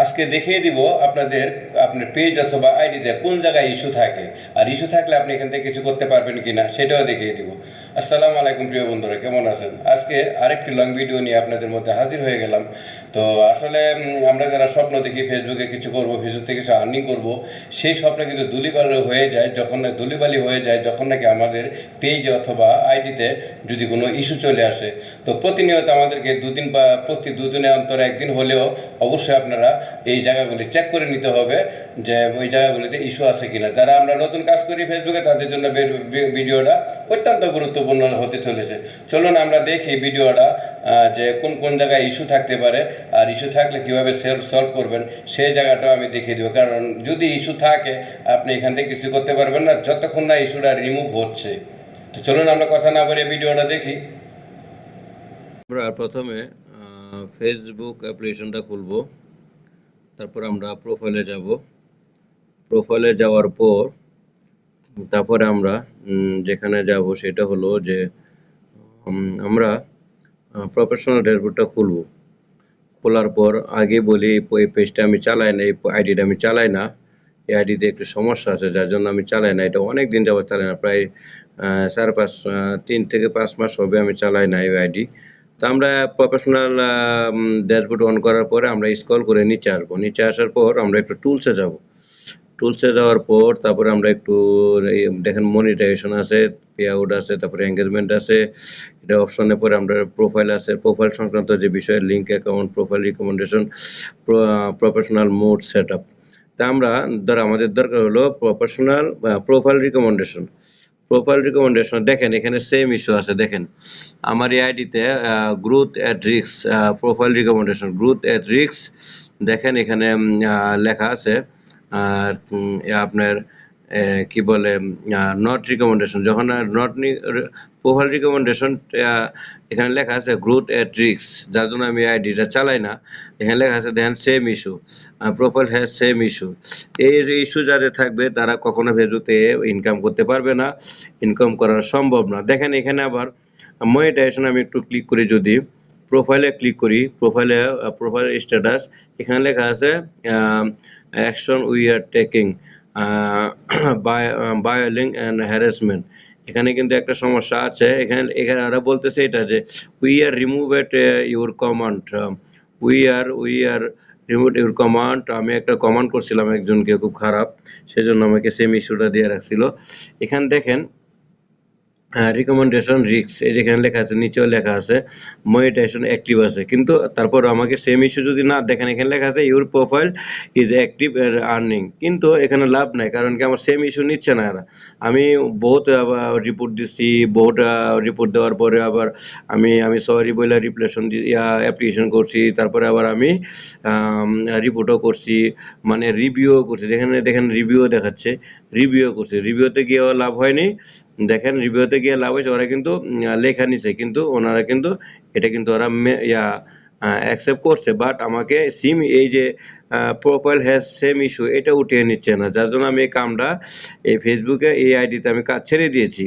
আজকে দেখিয়ে দিব আপনাদের আপনার পেজ অথবা আইডিতে কোন জায়গায় ইস্যু থাকে, আর ইস্যু থাকলে আপনি এখান থেকে কিছু করতে পারবেন কিনা সেটাও দেখিয়ে দিব। আসসালামু আলাইকুম প্রিয় বন্ধুরা, কেমন আছেন? আজকে আরেকটি লং ভিডিও নিয়ে আপনাদের মধ্যে হাজির হয়ে গেলাম। তো আসলে আমরা যারা স্বপ্ন দেখি ফেসবুকে কিছু করব, ফেসবুক থেকে কিছু আর্নিং করব, সেই স্বপ্ন কিন্তু ধুলিবালি হয়ে যায় যখন নাকি আমাদের পেজ অথবা আইডিতে যদি কোনো ইস্যু চলে আসে। তো প্রতিনিয়ত আমাদেরকে দুদিন বা প্রতি দুদিনের অন্তর একদিন হলেও অবশ্যই আপনারা এই জায়গাগুলি চেক করে নিতে হবে যে ওই জায়গাগুলিতে ইস্যু আছে কিনা। যারা আমরা নতুন কাজ করি ফেসবুকে, তাদের জন্য ভিডিওটা অত্যন্ত গুরুত্বপূর্ণ হতে চলেছে। চলুন আমরা দেখি ভিডিওটা যে কোন কোন জায়গায় ইস্যু থাকতে পারে, আর ইস্যু থাকলে কীভাবে সলভ করবেন সেই জায়গাটাও আমি দেখিয়ে দেবো। কারণ যদি ইস্যু থাকে আপনি এখান থেকে কিছু করতে পারবেন না যতক্ষণ না ইস্যুটা রিমুভ হচ্ছে। তো চলুন আমরা কথা না বলে ভিডিওটা দেখি। আমরা প্রথমে ফেসবুক অ্যাপ্লিকেশনটা খুলব, তারপর আমরা প্রোফাইলে যাব। প্রোফাইলে যাওয়ার পর তারপরে আমরা যেখানে যাব সেটা হলো যে আমরা প্রফেশনাল ড্যাশবোর্ডটা খুলব। খোলার পর আগে বলি এই পেজটা আমি চালাই না, এই আইডিটা আমি চালাই না। এই আইডিতে একটু সমস্যা আছে যার জন্য আমি চালাই না। এটা অনেক দিন যাবত চালাই না, প্রায় 3 থেকে 5 মাস হবে আমি চালাই না এই আইডি। তো আমরা প্রফেশনাল ড্যাশবোর্ড অন করার পরে আমরা স্ক্রল করে নিচে আসবো। নিচে আসার পর আমরা একটু টুলসে যাব। টুলসে যাওয়ার পর তারপরে আমরা একটু দেখেন মনিটাইজেশন আছে, পে আউট আছে, তারপরে এঙ্গেজমেন্ট আছে। এটা অপশনের পরে আমরা প্রোফাইল আছে, প্রোফাইল সংক্রান্ত যে বিষয় link account, profile recommendation, professional mode set up. তা আমরা আমাদের দরকার হলো প্রোফাইল রিকমেন্ডেশন। প্রোফাইল রিকমেন্ডেশন দেখেন এখানে সেম ইস্যু আছে। দেখেন আমার এই আইডিতে growth at risk, profile recommendation growth at risk. দেখেন এখানে লেখা আছে আপনার কি বলে নট রিকমেন্ডেশন। যখন নট প্রোফাইল রিকমেন্ডেশন এখানে লেখা আছে গ্রোথ অ্যাট রিস্ক, যার জন্য আমি আইডিটা চালাই না। এখানে লেখা আছে দেখেন same issue, profile has same issue. এই যে ইস্যু যাদের থাকবে তারা কখনো ফেসবুকে ইনকাম করতে পারবে না, ইনকাম করা সম্ভব না। দেখেন এখানে আবার মনিটাইজেশন আমি একটু ক্লিক করি, যদি প্রোফাইলে ক্লিক করি, প্রোফাইল স্ট্যাটাস এখানে লেখা আছে action we are taking bullying and harassment. এখানে কিন্তু একটা সমস্যা আছে। এখানে ওরা বলতেছে এটা যে we are remove at your command, we are remove your command. আমি একটা কমান্ড করছিলাম একজনকে, খুব খারাপ, সেজন্য আমাকে সেম ইস্যুটা দিয়ে রাখছিল। এখানে দেখেন রিকমেন্ডেশন রিস্ক, এই যেখানে লেখা আছে নিচেও লেখা আছে মনিটাইজেশন অ্যাক্টিভ আছে, কিন্তু তারপর আমাকে সেম ইস্যু যদি না দেখেন এখানে লেখা আছে your profile is active earning, কিন্তু এখানে লাভ নাই। কারণ কি আমার সেম ইস্যু নিচ্ছে না এরা। আমি বহুত রিপোর্ট দিচ্ছি, বহুত রিপোর্ট দেওয়ার পরে আবার আমি সরি বলে অ্যাপ্লিকেশন করছি, তারপরে আবার আমি রিপোর্টও করছি, মানে রিভিউও করছি। দেখেন রিভিউও দেখাচ্ছে, রিভিউও করছি, রিভিউতে গিয়েও লাভ হয়নি। দেখেন রিভিউতে গিয়ে লাভ হয়েছে, ওরা কিন্তু লেখা নিছে, কিন্তু ওনারা কিন্তু এটা কিন্তু ওরা অ্যাকসেপ্ট করছে, বাট আমাকে এই যে প্রোফাইল হ্যাজ সেম ইস্যু এটা উঠিয়ে নিচ্ছে না, যার জন্য আমি এই কামটা এই ফেসবুকে এই আইডিতে আমি কাজ ছেড়ে দিয়েছি।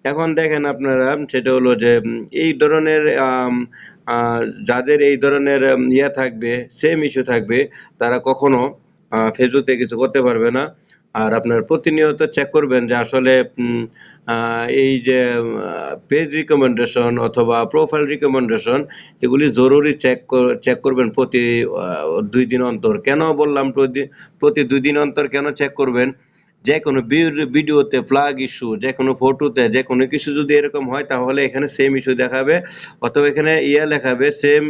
এখন দেখেন আপনারা, সেটা হলো যে এই ধরনের যাদের এই ধরনের থাকবে, সেম ইস্যু থাকবে, তারা কখনো ফেসবুকে কিছু করতে পারবে না। আর আপনার প্রতিনিয়ত চেক করবেন যে আসলে এই যে পেজ রিকমেন্ডেশন অথবা প্রোফাইল রিকমেন্ডেশন এগুলি জরুরি চেক করবেন প্রতি 2 দিন অন্তর। কেন বললাম প্রতি 2 দিন অন্তর কেন চেক করবেন? যে কোনো ভিডিওতে ফ্ল্যাগ ইস্যু, যে কোনো ফটোতে যে কোনো কিছু যদি এরকম হয় তাহলে এখানে সেম ইস্যু দেখাবে, অথবা এখানে লেখাবে same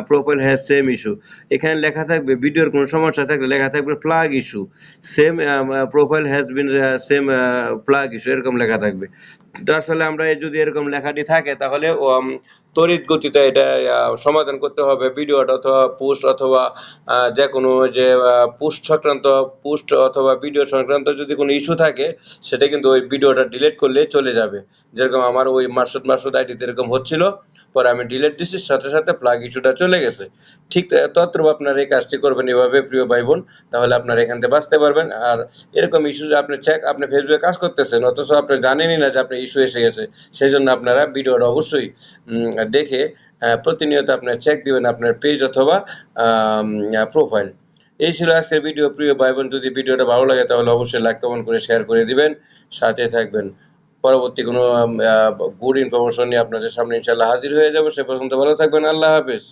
profile has same issue. এখানে লেখা থাকবে ভিডিওর কোনো সমস্যা থাকলে লেখা থাকবে flag issue, same profile has been same flag issue, এরকম লেখা থাকবে। তো আসলে আমরা যদি এরকম লেখাটি থাকে তাহলে তড়িৎ গতিতে এটা সমাধান করতে হবে। ভিডিওটা অথবা পোস্ট অথবা যে কোনো যে পোস্ট অথবা ভিডিও সংক্রান্ত যদি কোনো ইস্যু থাকে সেটা কিন্তু ওই ভিডিওটা ডিলিট করলে চলে যাবে। যেরকম আমার ওই মাসুদ আইডিতে এরকম হচ্ছিল, পরে আমি ডিলিট দিছি, সাথে সাথে প্লাগ ইস্যুটা চলে গেছে। ঠিক তদ্রূপ আপনারা এই কাজটি করবেন এভাবে প্রিয় ভাই বোন, তাহলে আপনারা এখান থেকে বাঁচতে পারবেন। আর এরকম ইস্যু আপনি আপনি ফেসবুকে কাজ করতেছেন অথচ আপনি জানেনই না যে আপনার ইস্যু এসে গেছে, সেই জন্য আপনারা ভিডিওটা অবশ্যই দেখে প্রতিনিয়ত আপনার চেক দিবেন আপনার পেজ অথবা প্রোফাইল। এই ছিল আজকের ভিডিও। প্রিয় ভাই বোন, যদি ভিডিওটা ভালো লাগে তাহলে অবশ্যই লাইক কমেন্ট করে শেয়ার করে দিবেন, সাথে থাকবেন। পরবর্তী কোনো গুড ইনফরমেশন নিয়ে আপনাদের সামনে ইনশাআল্লাহ হাজির হয়ে যাব। সে পর্যন্ত ভালো থাকবেন। আল্লাহ হাফেজ।